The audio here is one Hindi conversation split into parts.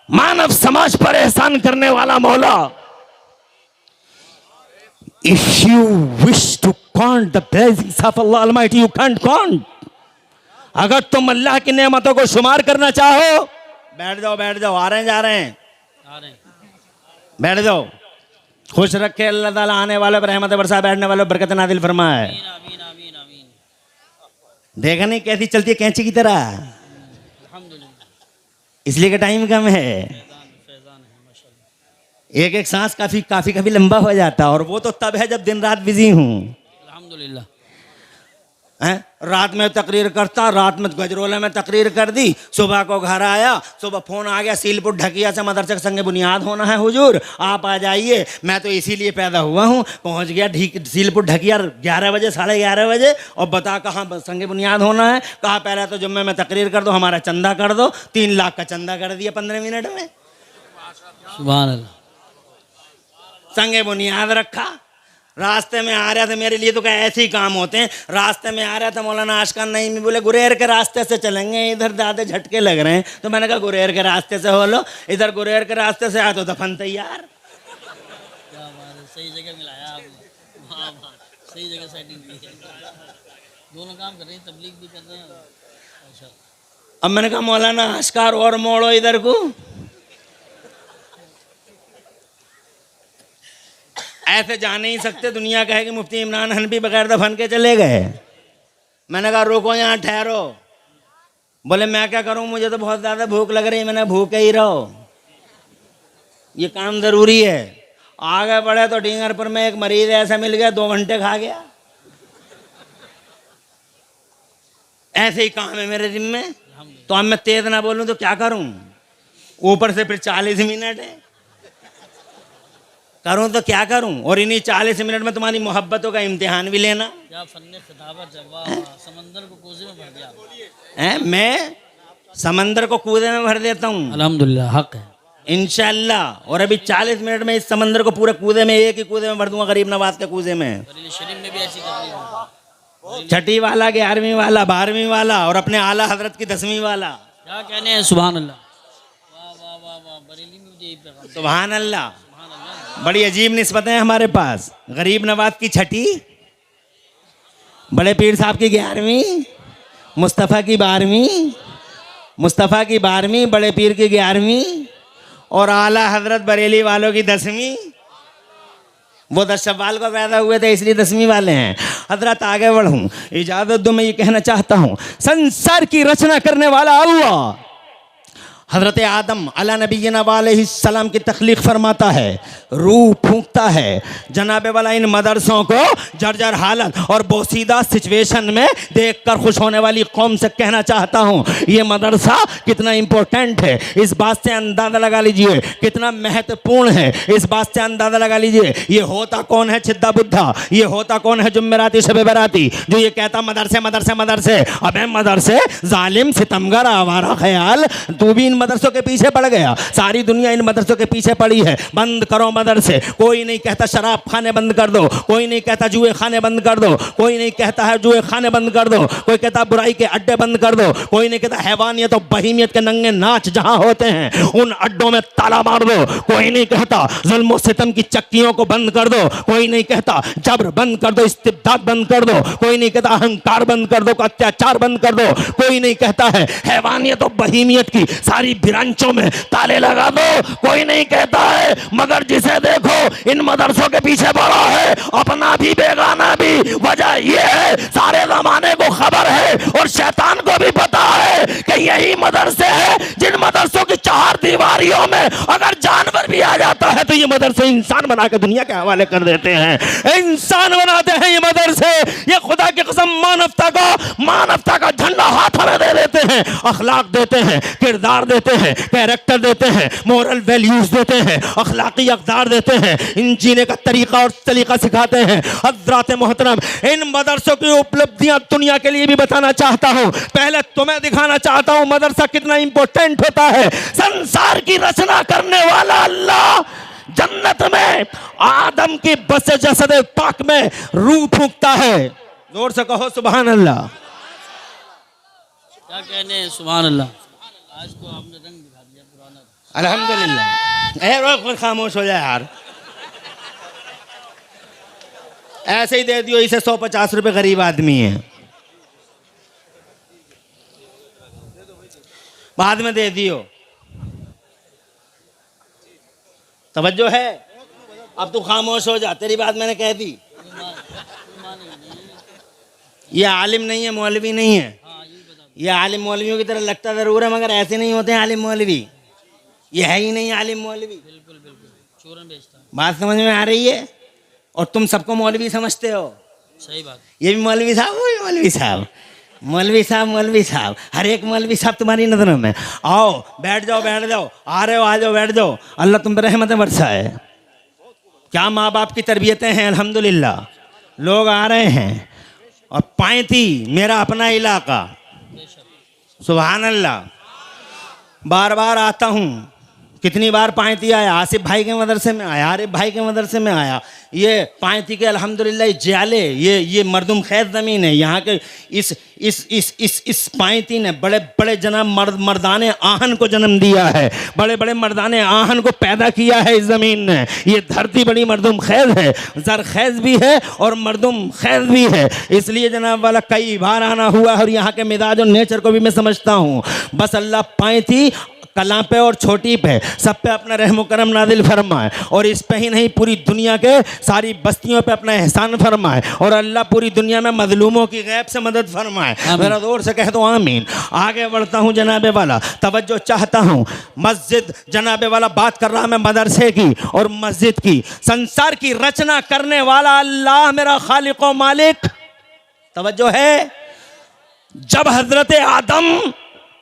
मानव समाज पर एहसान करने वाला मौला। If you wish to count the blessings of Allah Almighty, you can't count. अगर तुम अल्लाह की नेमतों को शुमार करना चाहो, बैठ जाओ, आ रहे हैं जा रहे हैं, बैठ जाओ। खुश रखे अल्लाह ताला आने वालों पर रहमत बरसा, बैठने वालों पर बरकत नादिल फरमाए। देखा नहीं कैसी चलती है कैंची की तरह, इसलिए कि टाइम कम है। एक एक सांस काफी लंबा हो जाता है, और वो तो तब है जब दिन रात बिजी हूँ। अल्हम्दुलिल्लाह। रात में तकरीर करता, रात में गजरोला में तकरीर कर दी, सुबह को घर आया, सुबह फोन आ गया सीलपुर ढकिया से मदरसे के संग बुनियाद होना है हुजूर, आप आ जाइए। मैं तो इसीलिए पैदा हुआ हूँ। पहुँच गया सीलपुर ढकिया 11 बजे 11:30 बजे, और बता कहाँ संग बुनियाद होना है। कहा पहले तो जुम्मे में तकरीर कर दो, हमारा चंदा कर दो। 3 लाख का चंदा कर दिया 15 मिनट में। सुभान अल्लाह। संगे बुनियाद रखा। रास्ते में आ रहा था, मेरे लिए तो क्या ऐसे ही काम होते हैं। रास्ते में आ रहा था मौलाना आशकान नईमी बोले गुरेर के रास्ते से चलेंगे, इधर ज़्यादा झटके लग रहे हैं। तो मैंने कहा गुरेर के रास्ते से हो लो। इधर गुरेर के रास्ते से आया तो दफन तैयार। क्या बात है, सही जगह मिलाया आपने। वाह वाह, सही जगह सेटिंग की है। दोनों काम कर रहे हैं, तबलीग भी कर रहे हैं। अच्छा, अब मैंने कहा मौलाना आशकार और मोड़ो इधर को। ऐसे जा नहीं सकते, दुनिया कहेगी मुफ्ती इमरान हनफी बगैर दफन के चले गए। मैंने कहा रुको यहाँ ठहरो। बोले मैं क्या करूँ, मुझे तो बहुत ज़्यादा भूख लग रही है। मैंने भूखे ही रहो, ये काम ज़रूरी है। आगे बढ़े तो डींगरपुर में एक मरीज ऐसा मिल गया, 2 घंटे खा गया। ऐसे ही काम है मेरे दिन में। तो अब मैं तेज ना बोलूँ तो क्या करूँ, ऊपर से फिर 40 मिनट है, करूं तो क्या करूं। और इन्हीं 40 मिनट में तुम्हारी मोहब्बतों का इम्तिहान भी लेना। क्या फन्ने खिताबत जवाब, समंदर को कूजे में भर दिया। मैं समंदर को कूदे में भर देता हूँ अल्हम्दुलिल्लाह, हक है इंशाअल्लाह। और अभी 40 मिनट में इस समंदर को पूरे कूदे में, एक ही कूदे में भर दूंगा, गरीब नवाज के कूदे में। बरेली शरीफ में भी ऐसी कर रही है। 6ठी वाला, 11वीं वाला, 12वीं वाला, और अपने आला हजरत की 10वीं वाला। क्या कहने हैं, सुभान अल्लाह। वाह वाह वाह वाह, बरेली में भी यही पैगाम। सुभान अल्लाह। सुभान अल्लाह। बड़ी अजीब निस्बतें हैं हमारे पास। गरीब नवाज की 6ठी, बड़े पीर साहब की 11वीं, मुस्तफ़ा की 12वीं, मुस्तफ़ा की 12वीं, बड़े पीर की 11वीं, और आला हजरत बरेली वालों की 10वीं। वो 10 शव्वाल को पैदा हुए थे इसलिए 10वीं वाले हैं। हजरत आगे बढ़ूं, इजाज़त दो, मैं ये कहना चाहता हूँ, संसार की रचना करने वाला अल्लाह हज़रत आदम अला नबीना अलैहिस्सलाम की तख्लीक फरमाता है, रूह फूंकता है। जनाबे वाला इन मदरसों को जर्जर हालत और बोसीदा सिचुएशन में देखकर खुश होने वाली कौम से कहना चाहता हूँ, ये मदरसा कितना इम्पोर्टेंट है, इस बात से अंदाज़ा लगा लीजिए। कितना महत्वपूर्ण है, इस बात से अंदाज़ा लगा लीजिए। ये होता कौन है छिद्दा बुद्धा, ये होता कौन है जुम्मेराती शबे बराती, जो ये कहता मदरसे मदरसे मदरसे। अबे मदरसे जालिम सितमगर आवारा ख्याल, तू भी मदरसों के पीछे पड़ गया। सारी दुनिया इन मदरसों के पीछे पड़ी है। बंद करो मदरसे। कोई नहीं कहता शराब खाने बंद कर दो, कोई नहीं कहता जुए खाने बंद कर दो, कोई नहीं कहता है जुए खाने बंद कर दो, कोई कहता बुराई के अड्डे बंद कर दो, कोई नहीं कहता हैवानियत और बहीमियत के नंगे नाच जहां होते हैं उन अड्डों में ताला मार दो, कोई नहीं कहता जुल्म सितम की चक्कियों को बंद कर दो, कोई नहीं कहता जबर बंद कर दो, इस्तिबदाद बंद कर दो, कोई नहीं कहता अहंकार बंद कर दो, अत्याचार बंद कर दो, कोई नहीं कहता है हैवानियत और बहीमियत की सारी बिरांचों में ताले लगा दो, कोई नहीं कहता है। मगर जिसे देखो इन मदरसों के पीछे पड़ा है, अपना भी बेगाना भी। वजह यह है सारे जमाने को खबर है और शैतान को भी पता है कि यही मदरसे हैं जिन मदरसों की 4 दीवारियों में अगर जानवर भी आ जाता है तो ये मदरसे इंसान बना के दुनिया के हवाले कर देते हैं। इंसान बनाते हैं ये मदरसे। ये खुदा की कसम मानवता का झंडा हाथ में दे देते हैं, अखलाक देते हैं, किरदार देते हैं, कैरेक्टर देते हैं, मोरल वैल्यूज देते हैं, अखलाकी अक़दार देते हैं, इन जीने का तरीका और तरीका सिखाते हैं। हज़रात मोहतरम, इन मदरसों की उपलब्धियां दुनिया के लिए भी बताना चाहता हूं। पहले तुम्हें दिखाना चाहता हूं मदरसा कितना इंपॉर्टेंट होता है। संसार की रचना करने वाला अल्लाह जन्नत में आदम की बस जसद पाक में रूह फूंकता है। जोर से कहो सुभान अल्लाह। क्या कहने हैं, सुभान अल्लाह। आज तो आपने रंग दिखा दिया पुराना। अल्हम्दुलिल्लाह। रोक खामोश हो जाए यार। ऐसे ही दे दियो इसे 150 रुपए, गरीब आदमी है, बाद में दे दियो। तवज्जो है? अब तू खामोश हो जा, तेरी बात मैंने कह दी। ये आलिम नहीं है, मौलवी नहीं है। ये आलिम मौलवियों की तरह लगता जरूर है, मगर ऐसे नहीं होते हैं आलिम मौलवी। ये है ही नहीं आलिम मौलवी। बिल्कुल बिल्कुल चूरन बेचता है। बात समझ में आ रही है? और तुम सबको मौलवी समझते हो। सही बात। ये भी मौलवी साहब, वो भी मौलवी साहब, मौलवी साहब, मौलवी साहब, हर एक मौलवी साहब तुम्हारी नजरों में। आओ बैठ जाओ, बैठ जाओ, आ रहे हो आ जाओ, बैठ जाओ। अल्लाह तुम पर रहमतें बरसाए। क्या माँ बाप की तरबियतें हैं, अल्हम्दुलिल्लाह। लोग आ रहे हैं। और पायती मेरा अपना इलाका, सुभान अल्लाह। बार बार आता हूँ। कितनी बार पायती आया, आसिफ भाई के मदरसे में आया, आरिफ भाई के मदरसे में आया। ये पायती के अल्हम्दुलिल्लाह जाले, ये मर्दुम खैर ज़मीन है। यहाँ के इस पायती ने बड़े बड़े जनाब मर्दाने आहन को जन्म दिया है, बड़े बड़े मर्दाने आहन को पैदा किया है इस ज़मीन ने। ये धरती बड़ी मर्दुम खैज है, ज़रख़ैज़ भी है और मर्दुम खैज भी है। इसलिए जनाब वाला कई बार आना हुआ है और यहाँ के मिजाज और नेचर को भी मैं समझता हूँ। बस अल्लाह पायती कला पे और छोटी पे सब पे अपना रहम करम नादिल फरमाए, और इस पे ही नहीं पूरी दुनिया के सारी बस्तियों पे अपना एहसान फरमाए, और अल्लाह पूरी दुनिया में मजलूमों की गैब से मदद फरमाए। मेरा जोर से कह दो आमीन। आगे बढ़ता हूँ जनाबे वाला, तवज्जो चाहता हूँ। मस्जिद जनाबे वाला बात कर रहा मैं मदरसे की और मस्जिद की। संसार की रचना करने वाला अल्लाह मेरा खालिक व मालिक। तवज्जो है? जब हजरत आदम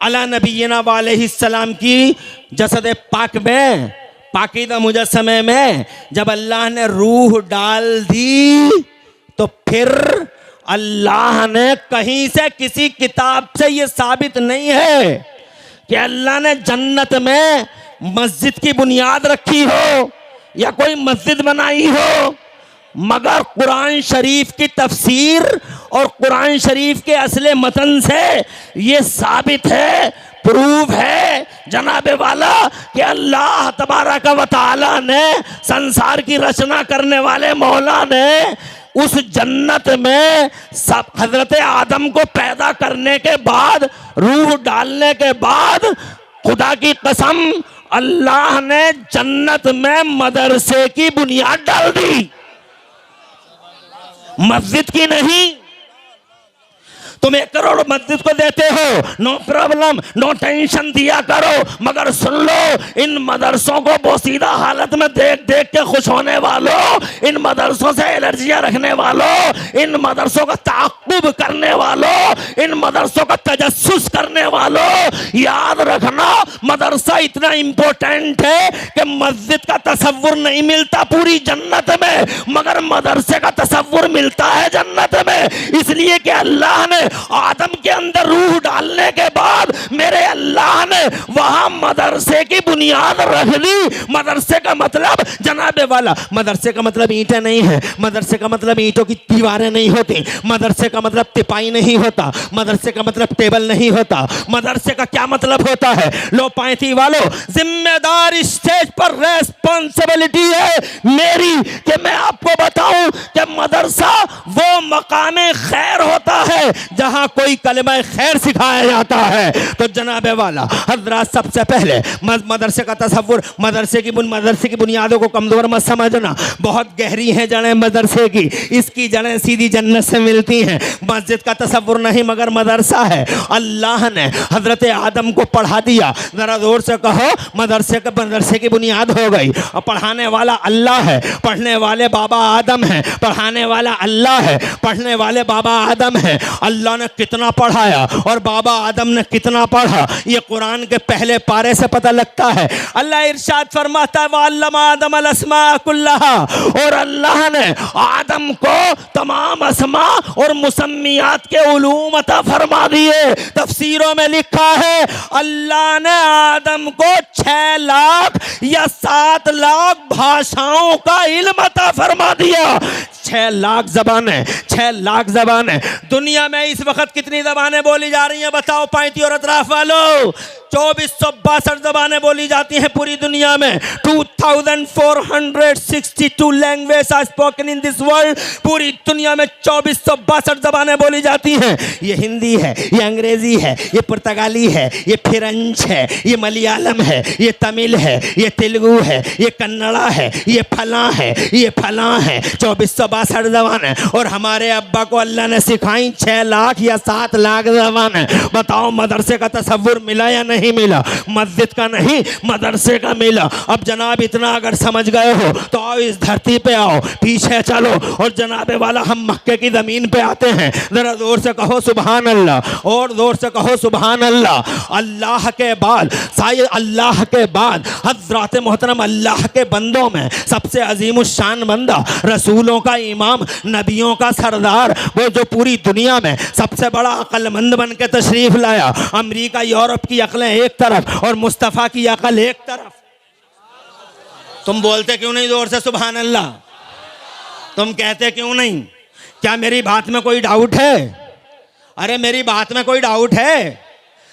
अला नबीना वालैहिस्सलाम की जसद पाक में, पाकीदा मुजस्समे में जब अल्लाह ने रूह डाल दी, तो फिर अल्लाह ने कहीं से किसी किताब से ये साबित नहीं है कि अल्लाह ने जन्नत में मस्जिद की बुनियाद रखी हो या कोई मस्जिद बनाई हो, मगर कुरान शरीफ की तफसीर और कुरान शरीफ के असले मतन से ये साबित है, प्रूफ है जनाबे वाला कि अल्लाह तबारक व तआला ने, संसार की रचना करने वाले मौला ने उस जन्नत में सब हजरत आदम को पैदा करने के बाद, रूह डालने के बाद, खुदा की कसम अल्लाह ने जन्नत में मदरसे की बुनियाद डाल दी, मस्जिद की नहीं। तुम 1 करोड़ मस्जिद को देते हो, नो प्रॉब्लम, नो टेंशन दिया करो, मगर सुन लो, इन मदरसों को बोसीदा हालत में देख देख के खुश होने वालों, इन मदरसों से एलर्जियां रखने वालों, इन मदरसों का ताक़ुब करने वालों, इन मदरसों का तजस्सुस करने वालों, याद रखना मदरसा इतना इंपॉर्टेंट है कि मस्जिद का तसव्वुर नहीं मिलता पूरी जन्नत में, मगर मदरसे का तसव्वुर मिलता है जन्नत में। इसलिए कि अल्लाह ने आदम के अंदर रूह डालने के बाद मेरे अल्लाह ने वहां मदरसे की बुनियाद रख दी। मदरसे का मतलब जनाबे वाला, मदरसे का मतलब ईंटें नहीं है, मदरसे का मतलब ईंटों की दीवारें नहीं होती, मदरसे का मतलब तिपाई नहीं होता, मदरसे का मतलब टेबल नहीं होता। मदरसे का क्या मतलब होता है? लो पायती वालों, जिम्मेदार स्टेज पर रेस्पॉन्सिबिलिटी है मेरी कि मैं आपको बताऊं कि मदरसा वो मकामे खैर होता है जहां कोई कलमा खैर सिखाया जाता है। तो जनाबे वाला हजरात, सबसे पहले मदरसे का तसव्वुर, मदरसे की बुनियादों को कमजोर मत समझना, बहुत गहरी हैं जड़ें मदरसे की, इसकी जड़ें सीधी जन्नत से मिलती हैं। मस्जिद का तसव्वुर नहीं मगर मदरसा है। अल्लाह ने हजरत आदम को पढ़ा दिया, जरा जोर से कहो, मदरसे की बुनियाद हो गई। और पढ़ाने वाला अल्लाह है, पढ़ने वाले बाबा आदम है, पढ़ाने वाला अल्लाह है, पढ़ने वाले बाबा आदम है। अल्लाह ने कितना पढ़ाया और बाबा आदम ने कितना पढ़ा, ये कुरान के पहले पारे से पता लगता है। अल्लाह इरशाद फरमाता है, वअल्लम आदम अल अस्मा कुल्लहा, और अल्लाह ने आदम को तमाम अस्मा और मुसम्मियात के उलूम अता फरमा दिए। तफसीरों में लिखा है अल्लाह ने आदम को 6 लाख या 7 लाख भाषाओं का इल्म अता फरमा दिया। 6 लाख ज़बानें, 6 लाख ज़बानें। दुनिया में इस वक्त कितनी जबानें बोली जा रही हैं बताओ 35 और अतराफ वालों? 2462 जबानें बोली जाती हैं पूरी दुनिया में। 2462 language are spoken in this world. पूरी दुनिया में 2462 जबानें बोली जाती हैं। ये हिंदी है, ये अंग्रेजी है, ये पुर्तगाली है, ये फ्रेंच है, ये मलयालम है, ये तमिल है, ये तेलुगु है, ये कन्नड़ा है, ये फलां है, ये फलां है। 2462 जबानें। और हमारे अब्बा को अल्लाह ने सिखाई 6 लाख या 7 लाख जबानें। बताओ मदरसे का तसव्वुर मिला या नहीं मिला? मस्जिद का नहीं, मदरसे का मिला। अब जनाब इतना अगर समझ गए हो तो आओ इस धरती पे आओ, पीछे चलो और जनाबे वाला हम मक्के की ज़मीन पे आते हैं। ज़रा ज़ोर से कहो सुभान अल्लाह, और ज़ोर से कहो सुभान अल्लाह। अल्लाह के बाद शायद अल्लाह के बाद हज़रात मोहतरम अल्लाह के बंदों में सबसे अजीमुश्शान बंदा, रसूलों का इमाम, नबियों का सरदार, वो जो पूरी दुनिया में सबसे बड़ा अक्लमंद बन के तशरीफ़ लाया। अमेरिका यूरोप की अक्लें एक तरफ और मुस्तफ़ा की अकल एक तरफ। तुम बोलते क्यों नहीं जोर से सुभान अल्लाह? तुम कहते क्यों नहीं? क्या मेरी बात में कोई डाउट है? अरे मेरी बात में कोई डाउट है?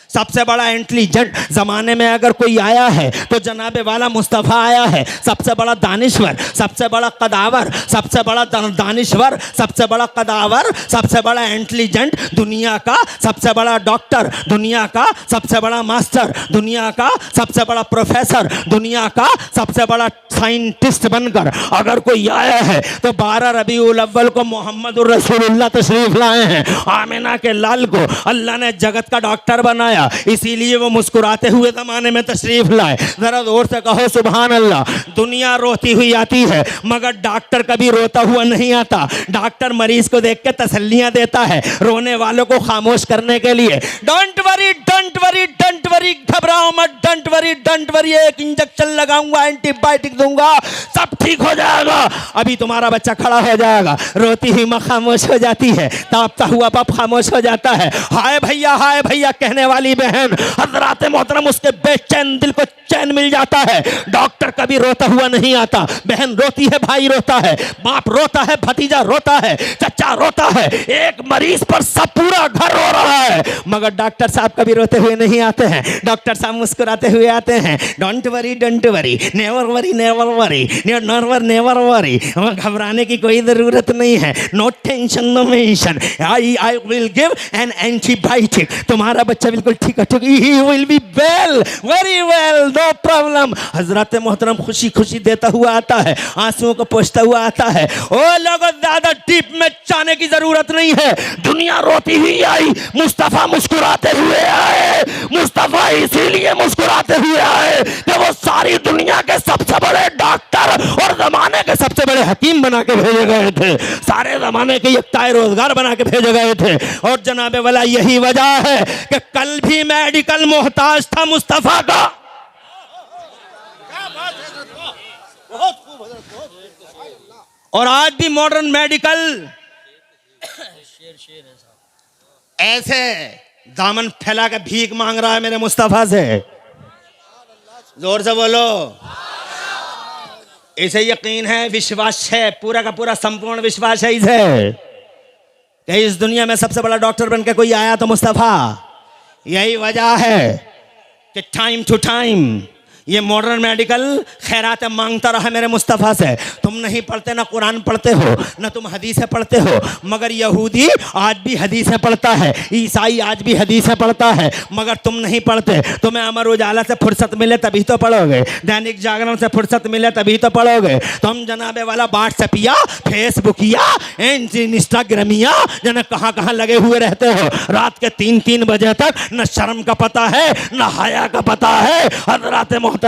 सबसे बड़ा इंटेलिजेंट ज़माने में अगर कोई आया है तो जनाबे वाला मुस्तफ़ा आया है। सबसे बड़ा दानिश्वर, सबसे बड़ा कदावर, सबसे बड़ा दानिश्वर, सबसे बड़ा कदावर, सबसे बड़ा इंटेलिजेंट, दुनिया का सबसे बड़ा डॉक्टर, दुनिया का सबसे बड़ा मास्टर, दुनिया का सबसे बड़ा प्रोफेसर, दुनिया का सबसे बड़ा साइंटिस्ट बनकर अगर कोई आया है तो 12 रबीउल अव्वल को मोहम्मदुर रसूलुल्लाह तशरीफ़ लाए हैं। आमिना के लाल को अल्लाह ने जगत का डॉक्टर बनाया, इसीलिए वो मुस्कुराते हुए ज़माने में तशरीफ लाए। जरा जोर से कहो सुभान अल्लाह। दुनिया रोती हुई आती है मगर डॉक्टर कभी रोता हुआ नहीं आता। डॉक्टर मरीज को देख के तसल्लियां देता है, रोने वालों को खामोश करने के लिए। Don't worry, don't worry, don't worry, घबराओ मत, डोंट वरी, डोंट वरी। एक इंजेक्शन लगाऊंगा, एंटीबायोटिक दूंगा, सब ठीक हो जाएगा। अभी तुम्हारा बच्चा खड़ा हो जाएगा। रोती हुई माँ खामोश हो जाती है, तापता हुआ बाप खामोश हो जाता है। हाय भैया कहने वाली बहन हजरात मोहतरम उसके बेचैन दिल को चैन मिल जाता है। डॉक्टर कभी रोता हुआ नहीं आता। बहन रोती है, भाई रोता है, बाप रोता है, भतीजा रोता है, चचा रोता है। एक मरीज पर सब पूरा घर रो रहा है मगर डॉक्टर साहब कभी रोते हुए नहीं आते हैं। डॉक्टर साहब मुस्कुराते हुए आते हैं। Don't worry, don't worry, never worry, never worry, never never worry. घबराने की कोई जरूरत नहीं है। No tension, no mention. I will give an antibiotic. तुम्हारा बच्चा बिल्कुल ठीक है, he will be well, very well, no problem. हजरत मोहतरम खुशी खुशी देता हुआ आता है, आंसुओं को पोंछता हुआ आता है। ओ लोगों ज्यादा डीप में जाने की जरूरत नहीं है। दुनिया रोती हुई आई, मुस्तफा मुस्कुराते हुए आए। मुस्तफा इसीलिए मुस्कुराते हुए आए कि वो सारी दुनिया के सबसे बड़े डॉक्टर और जमाने के सबसे बड़े हकीम बना के भेजे गए थे। सारे जमाने के यक्ताए रोजगार बना के भेजे गए थे। और जनाबे वाला यही वजह है कि कल भी मेडिकल मोहताज था मुस्तफा का। और आज भी मॉडर्न मेडिकल शेर है साहब। ऐसे दामन फैला के भीख मांग रहा है मेरे मुस्तफा से। जोर से बोलो। इसे यकीन है, विश्वास है, पूरा का पूरा संपूर्ण विश्वास है इसे कि इस दुनिया में सबसे बड़ा डॉक्टर बन के कोई आया तो मुस्तफा। यही वजह है कि टाइम टू टाइम ये मॉडर्न मेडिकल खैरात मांगता रहा मेरे मुस्तफ़ा से। तुम नहीं पढ़ते, ना कुरान पढ़ते हो, ना तुम हदीसें पढ़ते हो, मगर यहूदी आज भी हदीसें पढ़ता है, ईसाई आज भी हदीसें पढ़ता है, मगर तुम नहीं पढ़ते। तुम्हें अमर उजाला से फुर्सत मिले तभी तो पढ़ोगे, दैनिक जागरण से फुर्सत मिले तभी तो पढ़ोगे। तुम जनाबे वाला व्हाट्सएपिया, फेसबुकिया, इंस्टाग्रामिया जन कहाँ कहाँ लगे हुए रहते हो। रात के 3-3 बजे तक न शर्म का पता है, न हया का पता है। हजरात मोहतरम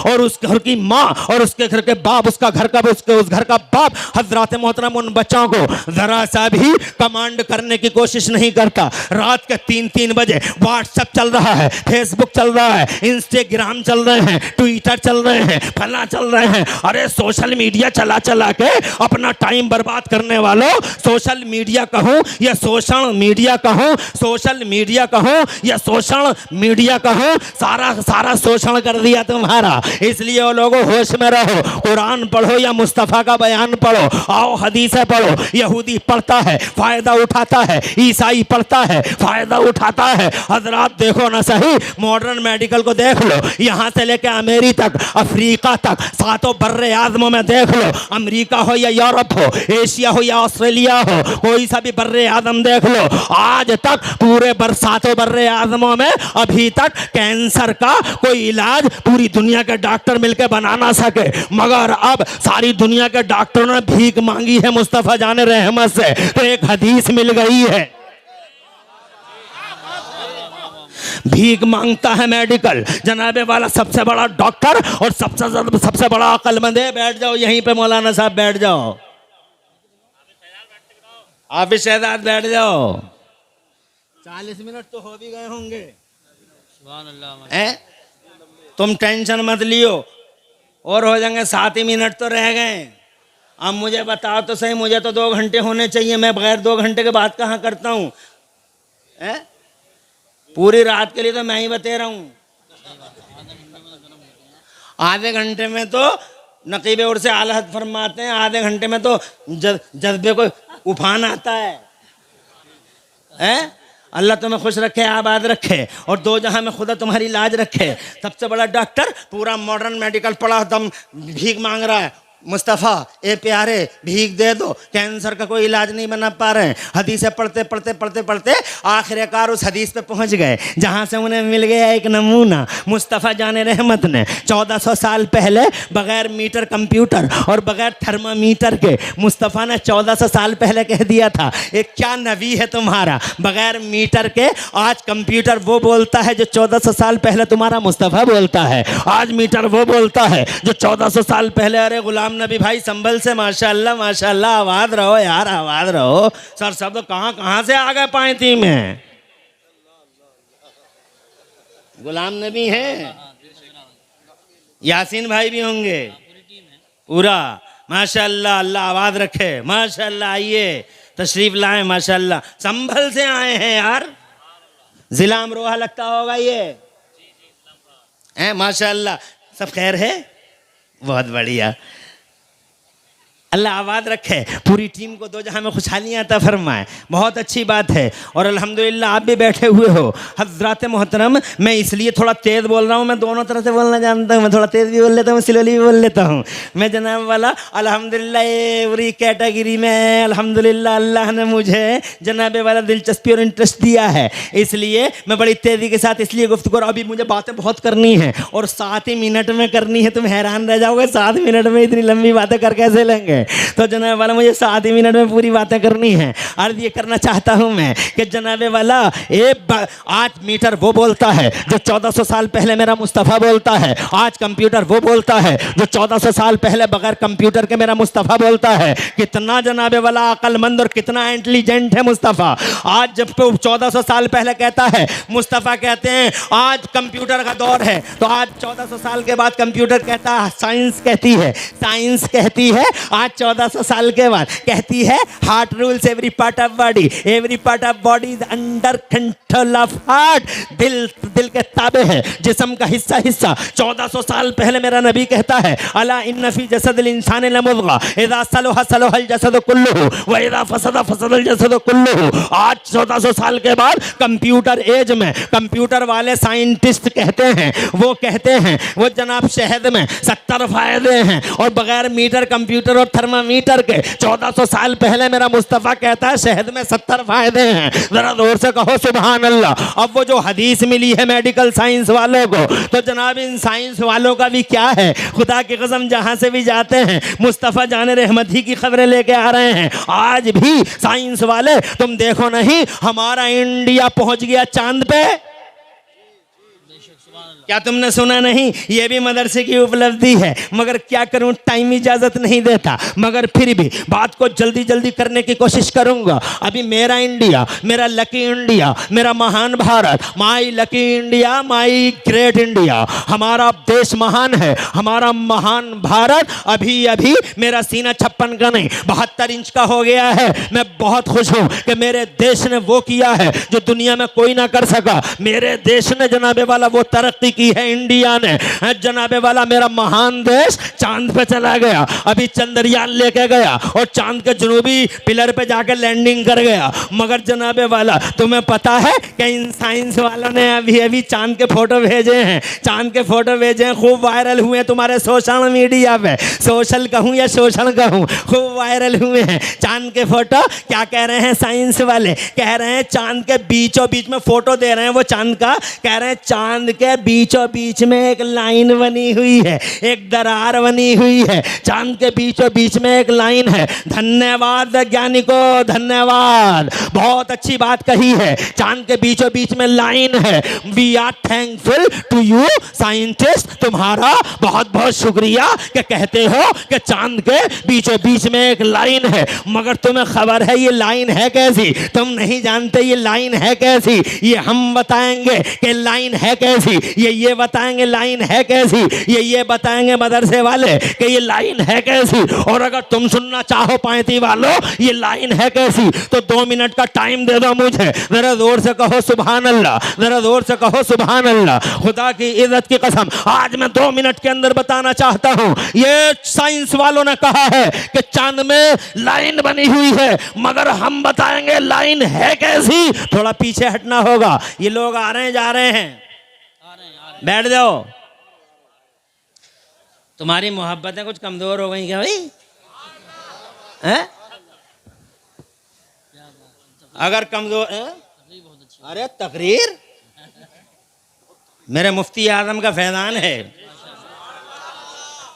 और उस घर की माँ और उसके घर के बाप, उसका घर का उसके उस घर का बाप, हजरात मोहतरम उन बच्चों को जरा सा भी कमांड करने की कोशिश नहीं करता। रात के 3-3 बजे व्हाट्सएप चल रहा है, फेसबुक चल रहा है, इंस्टाग्राम चल रहे हैं, ट्विटर चल रहे हैं, फला चल रहे हैं। अरे सोशल मीडिया चला चला के अपना टाइम बर्बाद करने वालों, सोशल मीडिया कहूँ या सोशल मीडिया कहूँ, सोशल मीडिया कहूँ या सोशल मीडिया कहूँ, सारा सारा शोषण कर दिया तुमने। तुम्हारा। इसलिए वो लोगों होश में रहो, कुरान पढ़ो या मुस्तफ़ा का बयान पढ़ो, आओ हदीसें पढ़ो। यहूदी पढ़ता है फायदा उठाता है, ईसाई पढ़ता है फायदा उठाता है। हजरात देखो ना सही, मॉडर्न मेडिकल को देख लो, यहाँ से लेके अमेरिका तक, अफ्रीका तक, सातों बर्रे आज़मों में देख लो, अमेरिका हो या यूरोप हो, एशिया हो या ऑस्ट्रेलिया हो, कोई सा भी बर्रे आज़म देख लो, आज तक पूरे सातों बर्रे आज़मों में अभी तक कैंसर का कोई इलाज पूरी दुनिया के डॉक्टर मिलकर बना ना सके। मगर अब सारी दुनिया के डॉक्टरों ने भीख मांगी है मुस्तफ़ा जान रहमत से, तो एक हदीस मिल गई है। भीख मांगता है मेडिकल, जनाबे वाला सबसे बड़ा डॉक्टर और सबसे बड़ा अक्लमंद है। बैठ जाओ यहीं पे मौलाना साहब, बैठ जाओ, आप भी शहजाद बैठ जाओ। 40 मिनट तो हो भी गए होंगे। सुभान अल्लाह। तुम टेंशन मत लियो, और हो जाएंगे, 7 ही मिनट तो रह गए। अब मुझे बताओ तो सही, मुझे तो 2 घंटे होने चाहिए, मैं बगैर 2 घंटे के बाद कहाँ करता हूँ? पूरी रात के लिए तो मैं ही बता रहा हूँ। आधे घंटे में तो नकीबे उर से आला हद फरमाते हैं, आधे घंटे में तो जज्बे को उफान आता है। अल्लाह तुम्हें खुश रखे, आबाद रखे, और 2 जहां में खुदा तुम्हारी लाज रखे। सबसे बड़ा डॉक्टर पूरा मॉडर्न मेडिकल पढ़ा, दम भीख मांग रहा है। मुस्तफ़ा ए प्यारे भीख दे दो, कैंसर का कोई इलाज नहीं बना पा रहे हैं। हदीसें पढ़ते पढ़ते पढ़ते पढ़ते आखिरकार उस हदीस पे पहुंच गए जहां से उन्हें मिल गया एक नमूना। मुस्तफ़ा जान रहमत ने 1400 साल पहले बगैर मीटर कंप्यूटर और बगैर थर्मामीटर के, मुस्तफ़ा ने 1400 साल पहले कह दिया था, एक क्या नबी है तुम्हारा, बगैर मीटर के आज कंप्यूटर वो बोलता है जो 1400 साल पहले तुम्हारा मुस्तफ़ा बोलता है। आज मीटर वो बोलता है जो 1400 साल पहले। अरे गुलाम नबी भाई संभल से, माशाल्लाह माशाल्लाह, आवाज रहो यार, आवाज रहो। सर शब्द कहाँ कहाँ से आ गए पायती में। गुलाम नबी है, यासीन भाई भी होंगे, पूरा माशाल्लाह, अल्लाह आवाज रखे, माशाल्लाह। आइए तशरीफ लाएं, माशाल्लाह संभल से आए हैं यार। जिला अमरोहा लगता होगा ये है, माशाल्लाह। सब खैर है, बहुत बढ़िया, अल्लाह आबाद रखे। पूरी टीम को 2 जहां में खुशहालियाँ अता फरमाए, बहुत अच्छी बात है। और अल्हम्दुलिल्लाह आप भी बैठे हुए हो हज़रात मोहतरम। मैं इसलिए थोड़ा तेज़ बोल रहा हूँ, मैं दोनों तरह से बोलना जानता हूँ, मैं थोड़ा तेज़ भी बोल लेता हूँ, स्लोली भी बोल लेता हूँ। मैं जनाब वाला अल्हम्दुलिल्लाह एवरी कैटेगरी में अल्हम्दुलिल्लाह अल्लाह ने मुझे जनाबे वाला दिलचस्पी और इंटरेस्ट दिया है, इसलिए मैं बड़ी तेज़ी के साथ इसलिए गुफ्तगू। अभी मुझे बातें बहुत करनी है और 7 ही मिनट में करनी है। तुम हैरान रह जाओगे 7 मिनट में इतनी लंबी बातें कर कैसे लेंगे। तो जनाब वाला मुझे 7 ही मिनट में पूरी बातें करनी है। अर्ज ये करना चाहता हूं मैं कि जनाबे वाला आज मीटर वो बोलता है जो 1400 साल पहले मेरा मुस्तफ़ा बोलता है। आज कंप्यूटर वो बोलता है जो 1400 साल पहले बगैर कंप्यूटर के मेरा मुस्तफ़ा बोलता है। कितना जनाबे वाला अक्लमंद और कितना इंटेलिजेंट है मुस्तफ़ा। आज जब 1400 साल पहले कहता है, मुस्तफ़ा कहते हैं आज कंप्यूटर का दौर है, तो आज 1400 साल के बाद कंप्यूटर कहता है, साइंस कहती है, साइंस कहती है आज 1400 साल के बाद कहती है heart rules every part of body is under control of heart. दिल के ताबे है, जिस्म का हिस्सा 1400 साल पहले मेरा नबी कहता है, अला इन्न फी जसदिल इंसान लमुज़गा इज़ा सलहा सलहल जसद कुल्लुहु व इज़ा फसदा फसदल जसद कुल्लुहु। आज 1400 साल के बाद कंप्यूटर एज में कंप्यूटर वाले साइंटिस्ट कहते हैं, वो कहते हैं वो जनाब शहद में 70 फायदे हैं, और बगैर मीटर कंप्यूटर और थर्मामीटर के 1400 साल पहले मेरा मुस्तफ़ा कहता है शहद में 70 फायदे हैं। जरा जोर से कहो सुभान अल्लाह। अब वो जो हदीस मिली है मेडिकल साइंस वालों को, तो जनाब इन साइंस वालों का भी क्या है, खुदा की कसम जहां से भी जाते हैं मुस्तफ़ा जान रहमत ही की खबरें लेके आ रहे हैं। आज भी साइंस वाले, तुम देखो नहीं हमारा इंडिया पहुंच गया चांद पे। क्या तुमने सुना नहीं? ये भी मदरसे की उपलब्धि है, मगर क्या करूं टाइम इजाज़त नहीं देता, मगर फिर भी बात को जल्दी जल्दी करने की कोशिश करूंगा। अभी मेरा इंडिया, मेरा लकी इंडिया, मेरा महान भारत, माई lucky India, my great India, हमारा देश महान है, हमारा महान भारत। अभी अभी मेरा सीना 56 का नहीं 72 इंच का हो गया है। मैं बहुत खुश हूँ कि मेरे देश ने वो किया है जो दुनिया में कोई ना कर सका। मेरे देश ने जनाबे वाला वो तरक्की की है इंडिया ने। जनाबे वाला मेरा महान देश चांद पे चला गया, अभी चंद्रयान लेके गया और चांद के जनूबी पिलर पे जाकर लैंडिंग कर गया। मगर जनाबे वाला तुम्हें पता है कि इन साइंस वालों ने अभी अभी चांद के फोटो भेजे हैं, चांद के फोटो भेजे हैं, खूब वायरल हुए तुम्हारे सोशल मीडिया पे। सोशल कहूँ या सोशल कहूँ, खूब वायरल हुए हैं चांद के फोटो। क्या कह रहे हैं साइंस वाले? कह रहे हैं चांद के बीचों बीच में फोटो दे रहे हैं वो चांद का, कह रहे हैं चांद के बीचों बीच में एक लाइन बनी हुई है, एक दरार बनी हुई है, चांद के बीचों बीच में एक लाइन है। धन्यवाद वैज्ञानिकों, धन्यवाद, बहुत अच्छी बात कही है। चांद के बीचों बीच में लाइन है। We are thankful to you scientist, तुम्हारा बहुत बहुत शुक्रिया कि कहते हो कि चांद के बीचों बीच में एक लाइन है। मगर तुम्हें खबर है ये लाइन है कैसी? तुम नहीं जानते ये लाइन है कैसी। ये हम बताएंगे कि लाइन है कैसी, ये बताएंगे लाइन है कैसी, ये बताएंगे मदरसे वाले कि ये लाइन है कैसी। और अगर तुम सुनना चाहो पायती वालों ये लाइन है कैसी तो 2 मिनट का टाइम दे दो मुझे, जरा जोर से कहो सुभान अल्लाह, जरा जोर से कहो सुभान अल्लाह। खुदा की इज्जत की कसम आज मैं 2 मिनट के अंदर बताना चाहता हूं। ये साइंस वालों ने कहा है कि चांद में लाइन बनी हुई है, मगर हम बताएंगे लाइन है कैसी। थोड़ा पीछे हटना होगा, ये लोग आ रहे हैं जा रहे हैं, बैठ जाओ। तुम्हारी मोहब्बतें कुछ कमजोर हो गई क्या भाई? हैं? अगर कमजोर हैं? अरे तकरीर मेरे मुफ्ती आजम का फैजान है,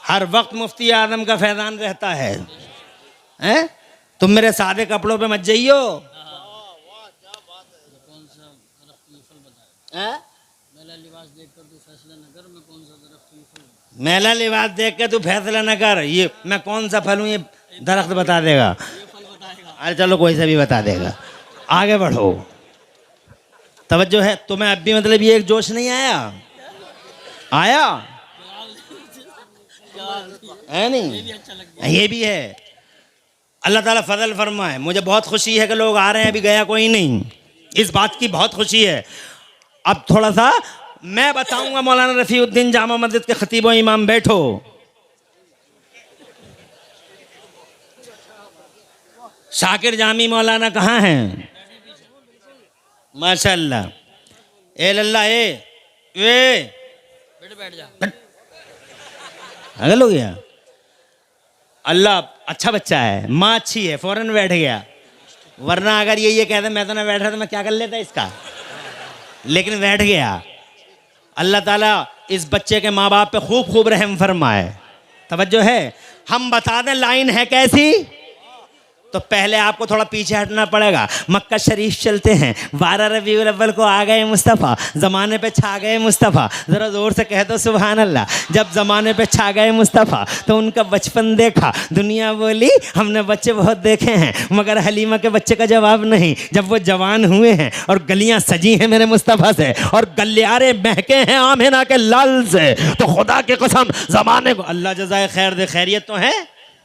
हर वक्त मुफ्ती आजम का फैजान रहता है। हैं? तुम मेरे सादे कपड़ों पे मत जाइयो। मेला लिबास देख कर तू फैसला न कर, मैं कौन सा दरख्त मेला लिबास देख के तू फैसला न कर, ये मैं कौन सा फल हूँ ये दरख्त बता देगा। अरे चलो कोई सा भी बता देगा, आगे बढ़ो। तवज्जो है तुम्हें अब भी, मतलब ये एक जोश नहीं आया? आया है नहीं? ये भी है। अल्लाह ताला फजल फरमाए। मुझे बहुत खुशी है कि लोग आ रहे हैं, अभी गया कोई नहीं, इस बात की बहुत खुशी है। अब थोड़ा सा मैं बताऊंगा। मौलाना रफ़ीउद्दीन जामा मस्जिद के खतीब व इमाम बैठो। शाकिर जामी मौलाना कहाँ हैं? माशाअल्लाह। ए लल्ला ए वे बैठ जा। अगल हो गया। अल्लाह अच्छा बच्चा है, माँ अच्छी है, फौरन बैठ गया। वरना अगर ये कहते मैं तो ना बैठ रहा तो मैं क्या कर लेता इसका, लेकिन बैठ गया। अल्लाह ताला इस बच्चे के माँ बाप पे खूब खूब रहम फरमाए। तवज्जो है। हम बता दें लाइन है कैसी, तो पहले आपको थोड़ा पीछे हटना पड़ेगा। मक्का शरीफ चलते हैं, 12 रबीउल अव्वल को आ गए मुस्तफ़ा, ज़माने पे छा गए मुस्तफ़ा। ज़रा ज़ोर से कह दो सुभान अल्लाह। जब ज़माने पे छा गए मुस्तफ़ा तो उनका बचपन देखा, दुनिया बोली हमने बच्चे बहुत देखे हैं, मगर हलीमा के बच्चे का जवाब नहीं। जब वो जवान हुए हैं और गलियाँ सजी हैं मेरे मुस्तफ़ा से और गलियारे महके हैं आमिना के लाल से, तो खुदा की कसम ज़माने को अल्लाह जज़ाए खैर दे। खैरियत तो है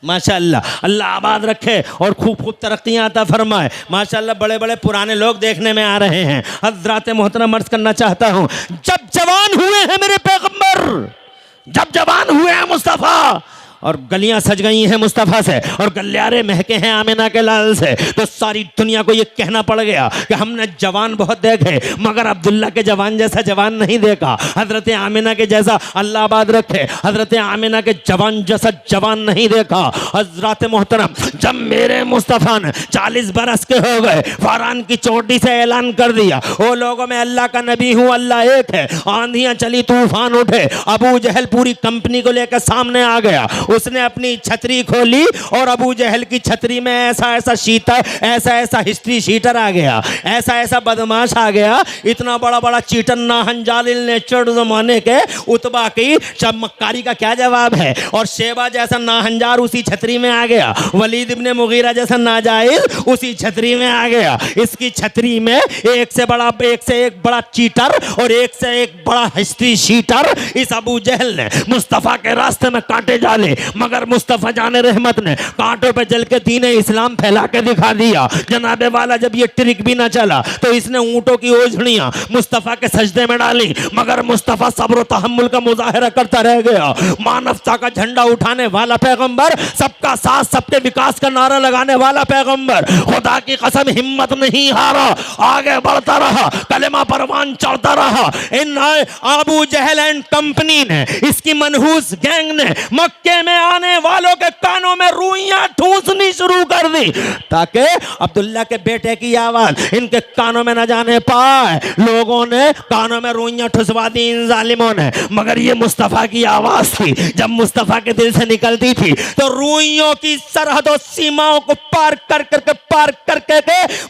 माशाअल्लाह, अल्लाह आबाद रखे और खूब खूब तरक्कियाँ अता फरमाए। माशाअल्लाह बड़े बड़े पुराने लोग देखने में आ रहे हैं। हज़रात मोहतरम अर्ज़ करना चाहता हूँ, जब जवान हुए हैं मेरे पैगंबर, जब जवान हुए हैं मुस्तफ़ा और गलियां सज गई हैं मुस्तफ़ा से और गलियारे महके हैं आमिना के लाल से, तो सारी दुनिया को ये कहना पड़ गया कि हमने जवान बहुत देखे, मगर अब्दुल्ला के जवान जैसा जवान नहीं देखा। हज़रत आमिना के जैसा अल्लाह आबाद रखे, हज़रत आमिना के जवान जैसा जवान नहीं देखा। हज़रत मोहतरम जब मेरे मुस्तफ़ा ने 40 बरस के हो गए, फरहान की चोटी से ऐलान कर दिया, ओ लोगों में अल्लाह का नबी हूँ, अल्लाह एक है। आंधियाँ चली, तूफान उठे, अबू जहल पूरी कंपनी को लेकर सामने आ गया। उसने अपनी छतरी खोली और अबू जहल की छतरी में ऐसा ऐसा शीटर, ऐसा ऐसा हिस्ट्री शीटर आ गया, ऐसा ऐसा बदमाश आ गया, इतना बड़ा बड़ा चीटर नाहंजालिल ने चढ़ जमाने के उतबा की चमत्कारी का क्या जवाब है। और शेबा जैसा नाहंजार उसी छतरी में आ गया, वलीद इब्ने मुगीरा जैसा नाजाइज उसी छतरी में आ गया। इसकी छतरी में एक से एक बड़ा चीटर और एक से एक बड़ा हिस्ट्री शीटर इस अबू जहल ने मुस्तफ़ा के रास्ते में कांटे डाले। मगर मुस्तफ़ा जाने रहमत ने कांटों पे जल के दीन इस्लाम फैला के दिखा दिया। जनाबे वाला जब ये ट्रिक भी ना चला तो इसने ऊंटों की ओझड़ियां मुस्तफ़ा के सजदे में डाली, मगर मुस्तफ़ा सब्र तहम्मुल का मुजाहिरा करता रह गया। मानवता का झंडा उठाने वाला पैगंबर, सबका साथ सबके विकास का नारा लगाने वाला पैगंबर, खुदा की कसम हिम्मत नहीं हारा, आगे बढ़ता रहा, कलेमा परवान चढ़ता रहा। इन अबू जहल एंड कंपनी ने, इसकी मनहूस गैंग ने मक्के में आने वालों के कानों में रुइयां ठूंसनी शुरू कर दी ताकि अब्दुल्ला के बेटे की आवाज इनके कानों में न जाने पाए। लोगों ने कानों में रुइयां ठुसवा दी इन जालिमों ने, मगर ये मुस्तफ़ा की आवाज थी, जब मुस्तफ़ा के दिल से निकलती थी तो रुइयों की सरहदों सीमाओं को पार करके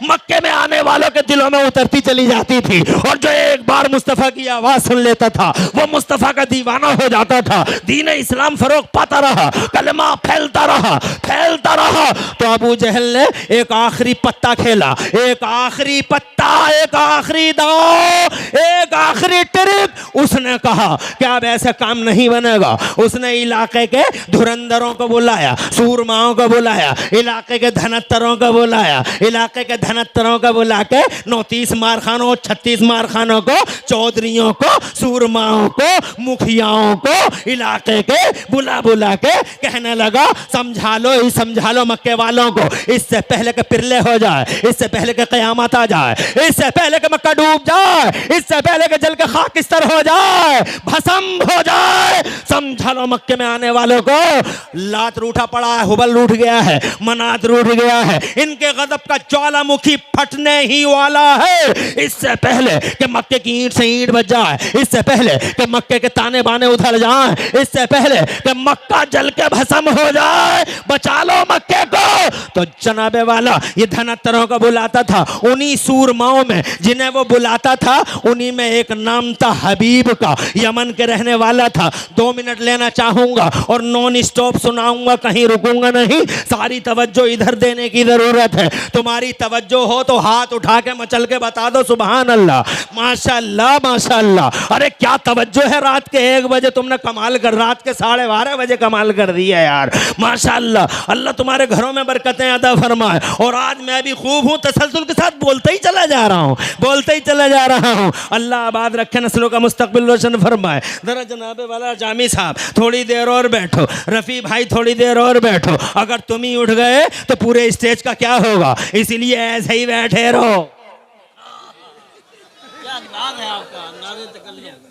मक्के में आने वालों के दिलों में उतरती चली जाती थी। और जो एक बार मुस्तफ़ा की आवाज सुन लेता था वो मुस्तफ़ा का दीवाना हो जाता था। दीन इस्लाम फरोग पाता रहा, कलमा फैलता रहा। तो अबू जहल ने एक आखिरी पत्ता खेला, एक आखिरी पत्ता, एक आखिरी दांव, एक आखिरी ट्रिक। उसने कहा कि अब ऐसे काम नहीं बनेगा। उसने इलाके के धुरंधरों को बुलाया, सूरमाओं को बुलाया, इलाके के धनत्तरों को बुलाया, इलाके के धनत्तरों को बुला के 39 मारखानों 36 मारखानों को, चौधरियों को, सूरमाओं को, मुखियाओं को इलाके के बुला के कहने लगा समझा लो मक्के वालों को, इससे पहले के पिरले हो जाए, इससे पहले के कयामत आ जाए, इससे पहले के मक्का डूब जाए, इससे पहले के जल के खाकिस्तर हो जाए, भस्म हो जाए। समझा लो मक्के में आने वालों को, लात रूठा पड़ा है, हुबल रूठ गया है, मनात रूठ गया है, इनके गजब का ज्वालामुखी फटने ही वाला है। इससे पहले कि मक्के की ईंट से ईंट बच जाए, इससे पहले कि मक्के के ताने बाने उधर जाएं, इससे पहले कि मक्का जल के भस्म हो जाए, बचा लो मक्के को। तो जनाबे वाला ये धनत्तरों को बुलाता था, उन्हीं सूरमाओं में जिन्हें वो बुलाता था उन्हीं में एक नाम था हबीब का, यमन के रहने वाला था। 2 मिनट लेना चाहूंगा और नॉन स्टॉप सुनाऊंगा, कहीं रुकूंगा नहीं। सारी तवज्जो इधर देने की जरूरत है। तुम्हारी तवज्जो हो तो हाथ उठा के मचल के बता दो सुभान अल्लाह, माशाअल्लाह माशाअल्लाह। अरे क्या तवज्जो है, रात के 1 बजे तुमने कमाल कर, रात के 12:30 बजे कमाल कर दिया यार, माशाअल्लाह। अल्लाह तुम्हारे घरों में बरकतें अता फरमाए। और आज मैं भी खूब हूँ, तसलसल के साथ बोलते ही चला जा रहा हूँ। अल्लाह आबाद रखे, नस्लों का मुस्तकबिल रोशन फरमाए। जरा जनाबे वाला जामी साहब थोड़ी देर और बैठो, रफ़ी भाई थोड़ी देर और बैठो। अगर तुम ही उठ गए तो पूरे स्टेज का क्या होगा, इसीलिए ऐसे ही बैठे रहो। क्या अंदाज है आपका, अंदाज़े तकल्लुम।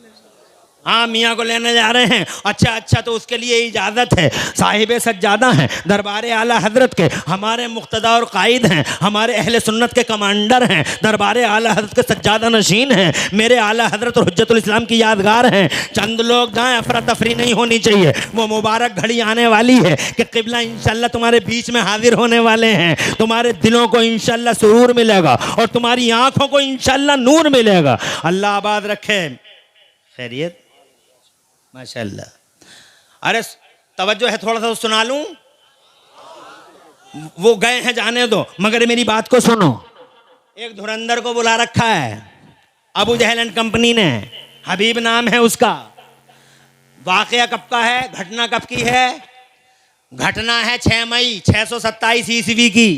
हाँ मियाँ को लेने जा रहे हैं, अच्छा तो उसके लिए इजाज़त है। साहिब सज्जादा हैं, दरबार आला हजरत के हमारे मुक्तदा और कायद हैं, हमारे अहले सुन्नत के कमांडर हैं, दरबार आला हजरत के सज्जादा नशीन हैं, मेरे आला हजरत और हुज्जतुल इस्लाम की यादगार हैं। चंद लोग जाएं, अफरा तफरी नहीं होनी चाहिए। वो मुबारक घड़ी आने वाली है कि क़िबला इंशाअल्लाह तुम्हारे बीच में हाजिर होने वाले हैं। तुम्हारे दिलों को इंशाअल्लाह सुरूर मिलेगा और तुम्हारी आँखों को इंशाअल्लाह नूर मिलेगा। अल्लाह आबाद रखे। खैरियत माशाअल्लाह। अरे तवज्जो है, थोड़ा सा सुना लूं। वो गए हैं जाने दो, मगर मेरी बात को सुनो। एक धुरंधर को बुला रखा है अबू जहल एंड कंपनी ने, हबीब नाम है उसका। वाकया कब का है, घटना कब की है? घटना है 6 मई 627 ईस्वी की।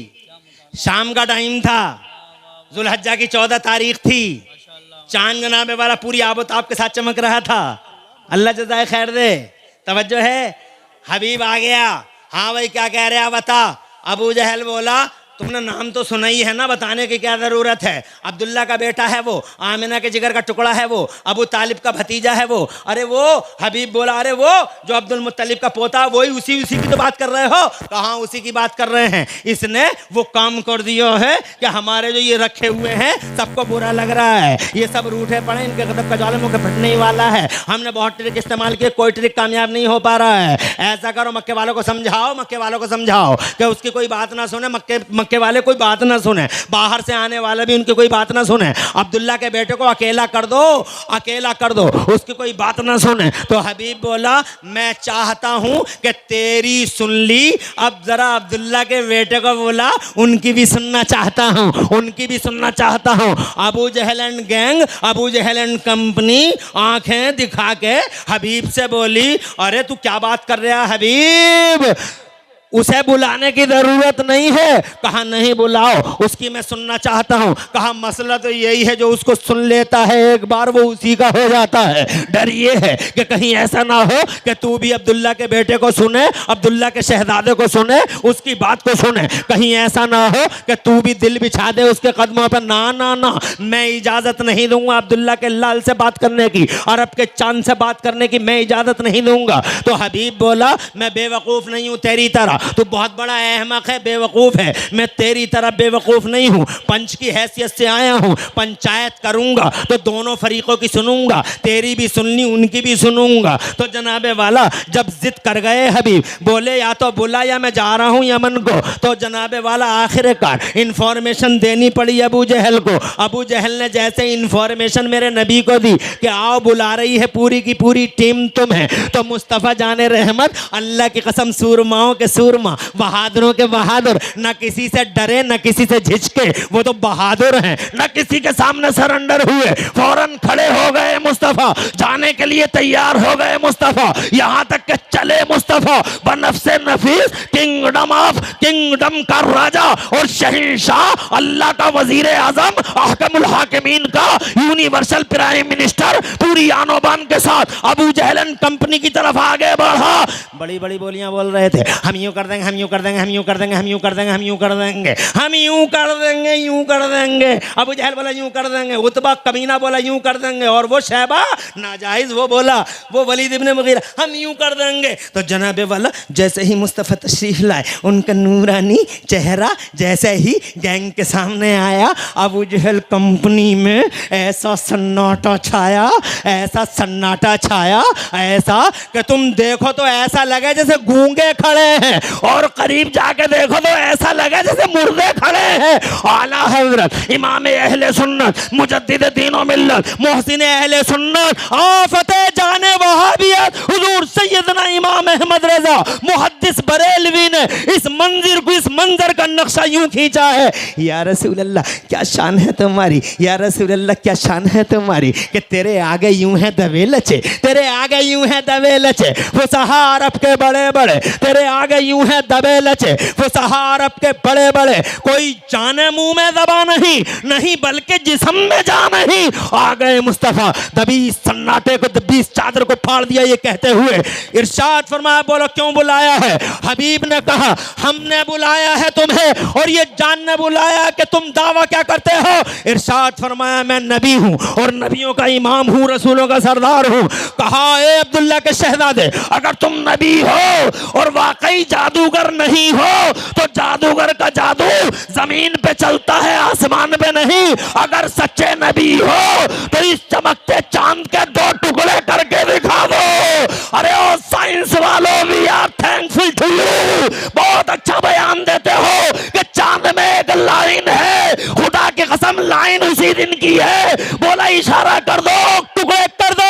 शाम का टाइम था, जुल्हज्जा की 14 तारीख थी। चांद जनाबे वाला पूरी आबोताब के साथ चमक रहा था। अल्लाह जज़ाए खैर दे। तवज्जो है, हबीब आ गया। हाँ भाई क्या कह रहे हैं बता। अबू जहल बोला तुमने नाम तो सुना ही है ना, बताने की क्या ज़रूरत है। अब्दुल्ला का बेटा है वो, आमिना के जिगर का टुकड़ा है वो, अबू तालिब का भतीजा है वो। अरे वो हबीब बोला अरे वो जो अब्दुल मुत्तलिब का पोता, वही उसी की तो बात कर रहे हो। कहाँ उसी की बात कर रहे हैं। इसने वो काम कर दिया है कि हमारे जो ये रखे हुए हैं सबको बुरा लग रहा है, ये सब रूठे पड़े, इनके गदब का ज्वाला मुख फटने ही वाला है। हमने बहुत ट्रिक इस्तेमाल किए, कोई ट्रिक कामयाब नहीं हो पा रहा है। ऐसा करो मक्के वालों को समझाओ कि उसकी कोई बात ना सुने, मक्के मक्के वाले कोई बात ना सुने, बाहर से आने वाला भी उनकी कोई बात ना सुने। अब्दुल्ला के बेटे को अकेला कर दो, अकेला कर दो, उसकी कोई बात ना सुने। तो हबीब बोला मैं चाहता हूं कि तेरी सुन ली। अब जरा अब्दुल्ला के बेटे को बोला उनकी भी सुनना चाहता हूं, उनकी भी सुनना चाहता हूं। Abu Jahl and gang, Abu Jahl and company आंखें दिखा के हबीब से बोली अरे तू क्या बात कर रहा है हबीब, उसे बुलाने की जरूरत नहीं है। कहा नहीं बुलाओ, उसकी मैं सुनना चाहता हूं। कहा मसला तो यही है जो उसको सुन लेता है एक बार वो उसी का हो जाता है। डर ये है कि कहीं ऐसा ना हो कि तू भी अब्दुल्ला के बेटे को सुने, अब्दुल्ला के शहजादे को सुने, उसकी बात को सुने। कहीं ऐसा ना हो कि तू भी दिल बिछा दे उसके कदमों पर। ना ना ना, मैं इजाजत नहीं दूंगा अब्दुल्ला के लाल से बात करने की, अरब के चांद से बात करने की मैं इजाजत नहीं दूंगा। तो हबीब बोला मैं बेवकूफ नहीं हूं तेरी तरह, तू बहुत बड़ा अहमक है, बेवकूफ है, मैं तेरी तरह बेवकूफ नहीं हूं। पंच की हैसियत से आया हूं, पंचायत करूंगा तो दोनों फरीकों की सुनूंगा, तेरी भी सुननी उनकी भी सुनूंगा। तो जनाबे वाला जब जिद कर गए हबीब, बोले या तो बुला या मैं जा रहा हूं यमन को। तो जनाबे वाला आखिरकार इंफॉर्मेशन देनी पड़ी अबू जहल को। अबू जहल ने जैसे इंफॉर्मेशन मेरे नबी को दी कि आओ बुला रही है पूरी की पूरी टीम तुम्हें, तो मुस्तफ़ा जाने रहमत अल्लाह की कसम सूरमाओं के सूरमा, बहादुरों के बहादुर, न किसी से डरे न किसी से झिझके, वो तो बहादुर हैं, न किसी के सामने सरेंडर हुए, फौरन खड़े हो गए मुस्तफ़ा, जाने के लिए तैयार हो गए मुस्तफ़ा। यहाँ तक के चले मुस्तफ़ा बनफ्से नफीस, किंगडम का राजा और शहंशाह, अल्लाह का वजीर आजम, अहकमुल हाकिमीन का यूनिवर्सल प्राइम मिनिस्टर, पूरी आनो बान के साथ अबू जहलन कंपनी की तरफ आगे बढ़ा। बड़ी बड़ी बोलियां बोल रहे थे, हम यूं कर देंगे, हम यूं कर देंगे, हम यूं कर देंगे, हम यूं कर देंगे, हम यूं कर देंगे, हम यूं कर देंगे, यूं कर देंगे। अबू जहल बोला यूं कर देंगे, उतबा कमीना बोला यूं कर देंगे, और वो शैबा नाजायज वो बोला, वो वलीद इब्ने मुगीरा, हम यूं कर देंगे। तो जनाबे वाला जैसे ही मुस्तफ़ा तशरीफ लाए, उनका नूरानी चेहरा जैसे ही गैंग के सामने आया, अबू जहल कंपनी में ऐसा सन्नाटा छाया, ऐसा सन्नाटा छाया, ऐसा कि तुम देखो तो ऐसा लगे जैसे गूंगे खड़े हैं, और करीब जाके देखो तो ऐसा लगे जैसे मुर्दे खड़े हैं। आला हजरत इमाम अहले सुन्नत मुजद्दिद दीन व मिल्लत मोहसिन अहले सुन्नत आफत जाने वहाबियत हुजूर सैयदना इमाम अहमद रजा मुहद्दिस बरेलवी ने इस मंजिर को, इस मंजर का नक्शा यूं खींचा है। या रसूल अल्लाह क्या शान है तुम्हारी, या रसूल अल्लाह क्या शान है तुम्हारी, कि तेरे आगे यूं है दबे लचे, तेरे आगे यूं है दबे लचे, वो सहा अरब के बड़े बड़े, तेरे आगे यूं है दबे लचे, वो सहा अरब के बड़े बड़े, कोई जाने मुंह में दबा नहीं, नहीं बल्कि जिस्म में जा नहीं। आ गए मुस्तफ़ा, दबी सन्नाटे को, दबी चादर को फाड़ दिया, ये कहते हुए इरशाद फरमाया, बोलो क्यों बुलाया है? हबीब ने कहा हमने बुलाया है तुम्हें, और ये जानने बुलाया कि तुम दावा क्या करते हो। इरशाद फरमाया मैं नबी हूं और नबियों का इमाम हूं, रसूलों का सरदार हूं। कहा ए अब्दुल्ला के शहजादे, अगर तुम नबी हो और वाकई जादूगर नहीं हो तो जादूगर का जादू जमीन पे चलता है, आसमान पे नहीं। अगर सच्चे नबी हो तो इस चमकते चांद के दो टुकड़े करके दिखा दो। अरे ओ साइंस वालों, we are thankful to you. बहुत अच्छा बयान देते हो कि चांद में एक लाइन है, खुदा की कसम लाइन उसी दिन की है। बोला इशारा कर दो, टुकड़े कर दो।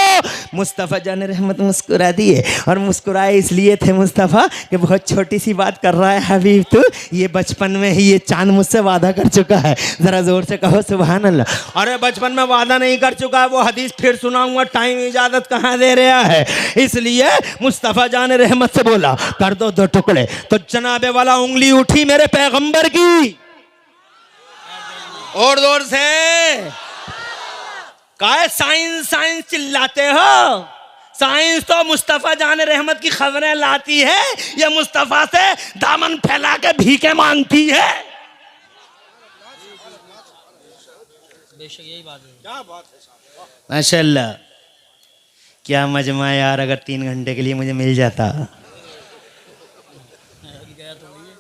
मुस्तफ़ा जान रहमत मुस्कुरा दिए, और मुस्कुराए इसलिए थे मुस्तफ़ा कि बहुत छोटी सी बात कर रहा है हबीब तू, ये बचपन में ही ये चांद मुझसे वादा कर चुका है। जरा जोर से कहो सुभान अल्लाह। अरे बचपन में वादा नहीं कर चुका है, वो हदीस फिर सुनाऊंगा, टाइम इजाजत कहाँ दे रहा है। इसलिए मुस्तफ़ा जान रहमत से बोला कर दो दो टुकड़े। तो जनाबे वाला उंगली उठी मेरे पैगंबर की, और जोर से काहे साइंस साइंस चिल्लाते हो? साइंस तो मुस्तफ़ा जान रहमत की खबरें लाती है, ये मुस्तफ़ा से दामन फैला के भीखे मांगती है। बेशक यही बात है। क्या बात है, माशाल्लाह, क्या मजमा यार, अगर 3 घंटे के लिए मुझे मिल जाता। अभी गया तो नहीं है,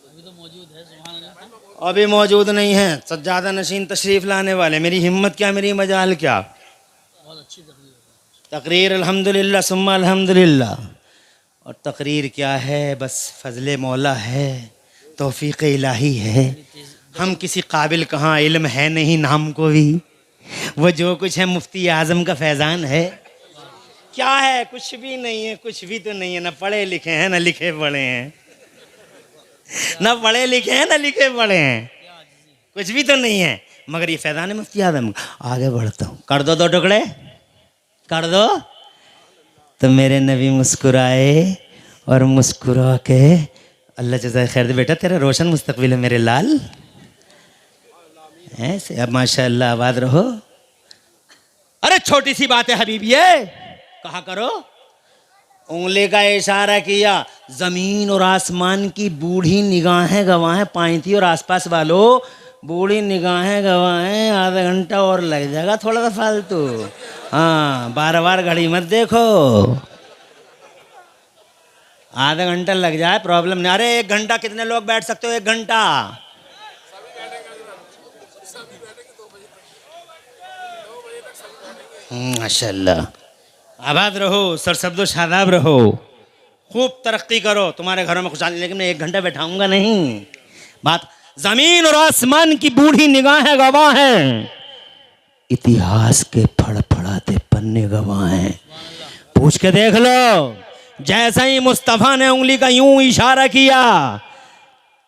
अभी तो मौजूद है। सुभान अल्लाह। अभी मौजूद नहीं है, सज्जादा नशीन तशरीफ लाने वाले। मेरी हिम्मत क्या, मेरी मजाल क्या। बहुत अच्छी तकरीर है। तकरीर अल्हम्दुलिल्लाह सुम्मा अल्हम्दुलिल्लाह। और तकरीर क्या है, बस फजले मौला है, तौफीक इलाही है। हम किसी काबिल कहाँ, इल्म है नहीं नाम को भी, वो जो कुछ है मुफ्ती आजम का फैज़ान है। क्या है? कुछ भी नहीं है, कुछ भी तो नहीं है। ना पढ़े लिखे हैं ना लिखे पढ़े हैं, ना पढ़े लिखे हैं ना लिखे पढ़े हैं, कुछ भी तो नहीं है, मगर ये फैज़ान है मुफ्ती आजम। आगे बढ़ता हूँ, कर दो 2 टुकड़े, कर दो। तो मेरे नबी मुस्कुराए और मुस्कुरा के, अल्लाह जज़ाए खैर दे बेटा, तेरा रोशन मुस्तकबिल है मेरे लाल। ऐसे अब माशाअल्लाह आबाद रहो। अरे छोटी सी बात है हबीब, ये कहा करो। उंगली का इशारा किया, जमीन और आसमान की बूढ़ी निगाहें गवाहें पाई थी, और आसपास वालों बूढ़ी निगाहें गवाहें, आधा घंटा और लग जाएगा, थोड़ा सा फालतू। हाँ, बार बार घड़ी मत देखो, आधा घंटा लग जाए प्रॉब्लम नहीं। अरे 1 घंटा कितने लोग बैठ सकते हो? 1 घंटा। माशाअल्लाह, आबाद रहो, सरसब्दो शादाब रहो, खूब तरक्की करो, तुम्हारे घरों में खुशहाली। लेकिन मैं 1 घंटा बैठाऊंगा नहीं। बात, जमीन और आसमान की बूढ़ी निगाहें गवाह हैं, इतिहास के फड़फड़ाते पन्ने गवाह हैं। पूछ के देख लो, जैसा ही मुस्तफ़ा ने उंगली का यूं इशारा किया,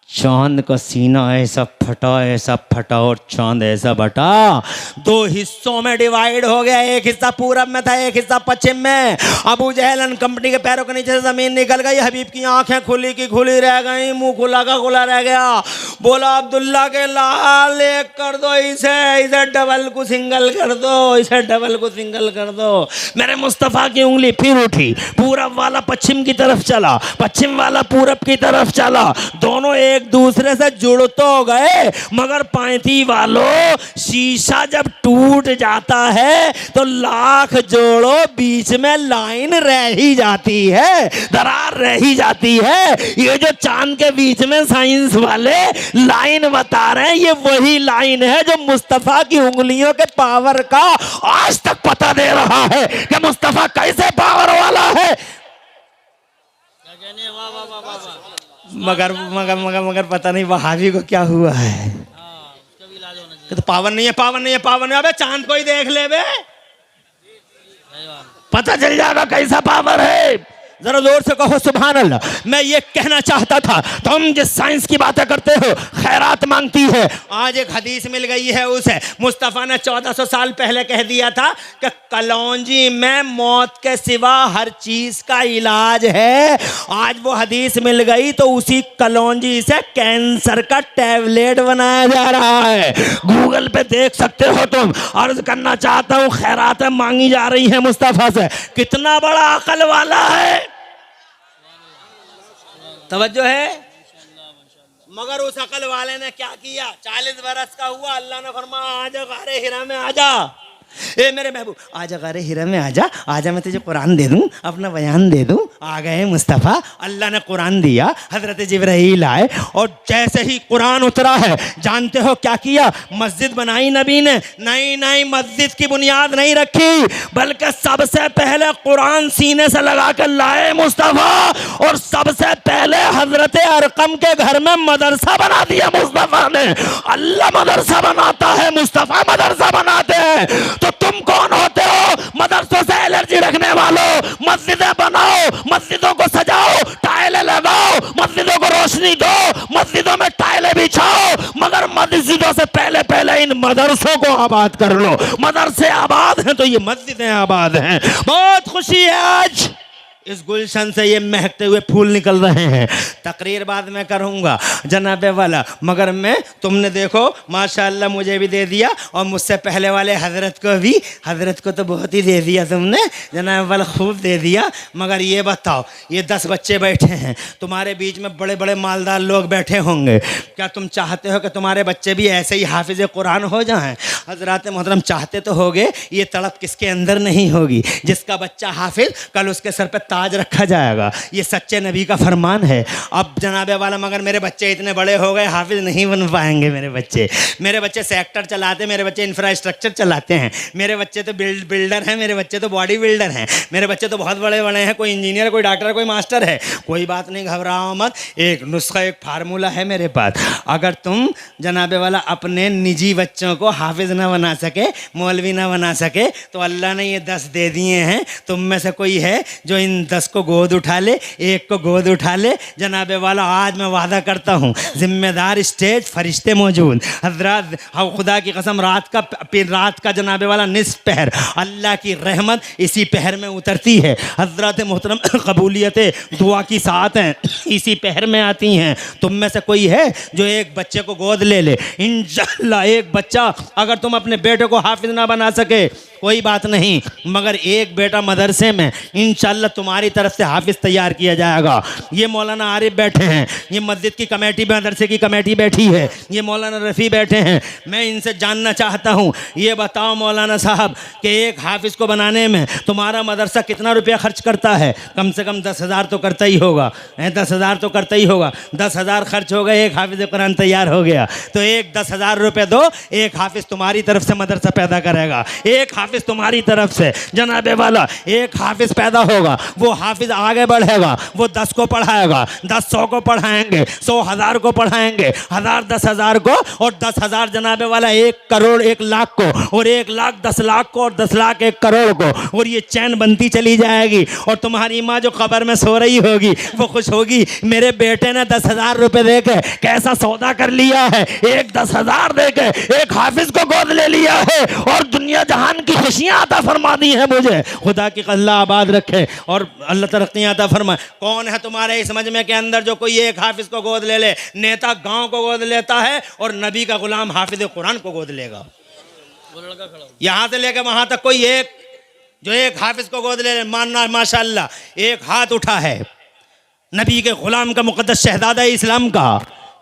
चांद का सीना ऐसा फटा और चांद ऐसा बटा, 2 हिस्सों में डिवाइड हो गया। एक हिस्सा पूरब में था, एक हिस्सा पश्चिम में। अबू जहल कंपनी के पैरों के नीचे से जमीन निकल गई। हबीब की आंखें खुली की खुली रह गई, मुंह खुला का खुला रह गया। बोला, अब्दुल्ला के लाल, एक कर दो इसे डबल को सिंगल कर दो, इसे डबल को सिंगल कर दो। मेरे मुस्तफ़ा की उंगली फिर उठी, पूरब वाला पश्चिम की तरफ चला, पश्चिम वाला पूरब की तरफ चला, दोनों एक दूसरे से जुड़ तो गए, मगर पैंती वालों, शीशा जब टूट जाता है तो लाख जोड़ो बीच में लाइन रह ही जाती है, दरार रह ही जाती है। ये जो चांद के बीच में साइंस वाले लाइन बता रहे हैं, ये वही लाइन है जो मुस्तफ़ा की उंगलियों के पावर का आज तक पता दे रहा है कि मुस्तफ़ा कैसे पावर वाला है। क्या कहने, वाह वाह वाह वाह वाह। मगर मगर मगर मगर पता नहीं वहाबी को क्या हुआ है। हाँ, उसका भी इलाज होना चाहिए। तो पावर नहीं है, पावर नहीं है, पावर नहीं है। अबे चांद को ही देख ले बे, सही बात। पता चल जाएगा कैसा पावर है। जरा जोर से कहो सुभान अल्लाह। मैं ये कहना चाहता था, तुम जिस साइंस की बातें करते हो, खैरात मांगती है, आज एक हदीस मिल गई है उसे। मुस्तफ़ा ने 1400 साल पहले कह दिया था कि कलौंजी में मौत के सिवा हर चीज का इलाज है। आज वो हदीस मिल गई तो उसी कलौंजी से कैंसर का टैबलेट बनाया जा रहा है। गूगल पे देख सकते हो तुम। अर्ज करना चाहता हूँ, खैरातें मांगी जा रही है मुस्तफ़ा से। कितना बड़ा अकल वाला है, तवज्जो है। मगर उस अकल वाले ने क्या किया? 40 बरस का हुआ, अल्लाह ने फरमाया, आजा गारे हिरा में आजा, ए मेरे महबूब आजा गारे हिरा में आजा, आजा मैं तुझे कुरान दे दूं, अपना बयान दे दूं। आ गए मुस्तफ़ा, अल्लाह ने कुरान दिया, हजरत जिब्राइल आए, और जैसे ही कुरान उतरा है, जानते हो क्या किया? मस्जिद बनाई नबी ने? नहीं, मस्जिद की बुनियाद नहीं रखी, बल्कि सबसे पहले कुरान सीने से लगा कर लाए मुस्तफ़ा, और सबसे पहले हजरत अरकम के घर में मदरसा बना दिया मुस्तफ़ा ने। अल्लाह मदरसा बनाता है, मुस्तफ़ा मदरसा बनाते हैं। तो तुम कौन होते हो मदरसों से एलर्जी रखने वालों? मस्जिदें बनाओ, मस्जिदों को सजाओ, टाइलें लगाओ, मस्जिदों को रोशनी दो, मस्जिदों में टाइलें बिछाओ, मगर मस्जिदों से पहले पहले इन मदरसों को आबाद कर लो। मदरसे आबाद हैं तो ये मस्जिदें आबाद हैं। बहुत खुशी है आज इस गुलशन से ये महकते हुए फूल निकल रहे हैं। तकरीर बाद में करूँगा जनाबे वाला, मगर मैं, तुमने देखो माशाअल्लाह मुझे भी दे दिया, और मुझसे पहले वाले हज़रत को भी, हज़रत को तो बहुत ही दे दिया तुमने जनाबे वाला, खूब दे दिया। मगर ये बताओ, ये 10 बच्चे बैठे हैं, तुम्हारे बीच में बड़े बड़े मालदार लोग बैठे होंगे, क्या तुम चाहते हो कि तुम्हारे बच्चे भी ऐसे ही हाफिज़ कुरान हो जाएं? हज़रात मोहतरम चाहते तो होगे, ये तड़प किसके अंदर नहीं होगी? जिसका बच्चा हाफिज़, कल उसके सर पर ताज रखा जाएगा। ये सच्चे नबी का फरमान है। अब जनाबे वाला मगर मेरे बच्चे इतने बड़े हो गए, हाफिज़ नहीं बन पाएंगे मेरे बच्चे सेक्टर चलाते, मेरे बच्चे इंफ्रास्ट्रक्चर चलाते हैं, मेरे बच्चे तो बिल्डर हैं, मेरे बच्चे तो बॉडी बिल्डर हैं, मेरे बच्चे तो बहुत बड़े बड़े हैं, कोई इंजीनियर, कोई डॉक्टर, कोई मास्टर है। कोई बात नहीं, घबराओ मत, एक नुस्खा, एक फार्मूला है मेरे पास। अगर तुम जनाबे वाला अपने निजी बच्चों को हाफिज़ ना बना सके, मौलवी ना बना सके, तो अल्लाह ने ये 10 दे दिए हैं। तुम में से कोई है जो इन 10 को गोद उठा ले, एक को गोद उठा ले। जनाबे वाला आज मैं वादा करता हूँ, जिम्मेदार स्टेज, फरिश्ते मौजूद, हजरत, हाँ खुदा की कसम, रात का जनाबे वाला निस्फ पहर, अल्लाह की रहमत इसी पहर में उतरती है। हजरत मोहतरम कबूलियत दुआ की साथ हैं, इसी पहर में आती हैं। तुम में से कोई है जो एक बच्चे को गोद ले ले, इंशाअल्लाह एक बच्चा, अगर तुम अपने बेटे को हाफिज ना बना सके कोई बात नहीं, मगर एक बेटा मदरसे में इंशाअल्लाह तुम्हारी तरफ से हाफिज तैयार किया जाएगा। ये मौलाना आरिफ बैठे हैं, ये मस्जिद की कमेटी, मदरसे की कमेटी बैठी है, ये मौलाना रफ़ी बैठे हैं। मैं इनसे जानना चाहता हूँ, ये बताओ मौलाना साहब कि एक हाफिज़ को बनाने में तुम्हारा मदरसा कितना रुपया खर्च करता है? कम से कम 10,000 तो करता ही होगा, 10,000 तो करता ही होगा। 10,000 खर्च हो गए, एक हाफिज़ कुरान तैयार हो गया, तो एक 10,000 रुपये दो, एक हाफिज़ तुम्हारी तरफ से मदरसा पैदा करेगा। एक हाफिज़ तुम्हारी तरफ से जनाबे वाला एक हाफिज़ पैदा होगा, वो हाफिज़ आगे बढ़ेगा, वो 10 को पढ़ाएगा, 10 100 को पढ़ाएंगे, 100 1000 को पढ़ाएंगे, 1000 10,000 को, और 10,000 जनाबे वाला 1 करोड़ 1 लाख को, और 1 लाख 10 लाख को, और 10 लाख 1 करोड़ को, और ये चैन बनती चली जाएगी। और तुम्हारी माँ जो कब्र में सो रही होगी वो खुश होगी, मेरे बेटे ने 10,000 रुपये दे के कैसा सौदा कर लिया है, एक 10,000 दे के एक हाफिज़ को गोद ले लिया है, और दुनिया जहान की खुशियाँ अता फरमा दी है मुझे। खुदा की अल्लाह आबाद रखे और अल्लाह तरक्कियाँ अता फरमाए। कौन है तुम्हारे इस मजमे के अंदर जो कोई एक हाफिज़ को गोद ले ले? नेता गांव को गोद लेता है और नबी का गुलाम हाफिज़ कुरान को गोद लेगा। वो लड़का खड़ा हो, यहाँ से लेकर वहाँ तक कोई एक जो एक हाफिज़ को गोद ले ले, मानना माशाअल्लाह एक हाथ उठा है नबी के गुलाम का, मुक़द्दस शहज़ादा इस्लाम का,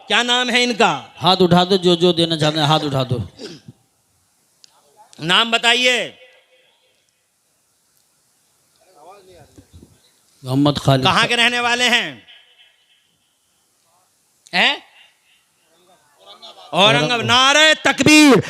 क्या नाम है इनका? हाथ उठा दो, जो जो देना चाहते हैं हाथ उठा दो। नाम बताइए। मोहम्मद खालिद। कहाँ के रहने वाले हैं? औरंगाबाद। नारे तकबीर,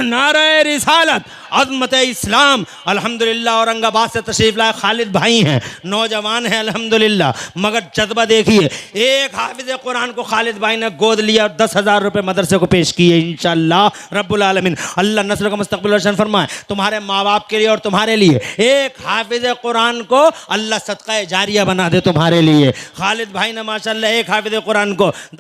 नारे रिसालत, अज़मत इस्लाम। अल्हम्दुलिल्लाह औरंगाबाद से तशरीफ़ लाए खालिद भाई हैं, नौजवान हैं अल्हम्दुलिल्लाह, मगर जज्बा देखिए। एक हाफिज़ कुरान को खालिद भाई ने गोद लिया और 10,000 रुपये मदरसे को पेश किए। इंशाअल्लाह रब्बुल आलमीन अल्लाह नस्ल का मुस्तक़बिल रोशन फरमाए। तुम्हारे माँ बाप के लिए और तुम्हारे लिए एक हाफिज़ कुरान को अल्लाह सदक़ा जारिया बना दे तुम्हारे लिए। खालिद भाई ने माशाअल्लाह एक हाफिज़ कुरान को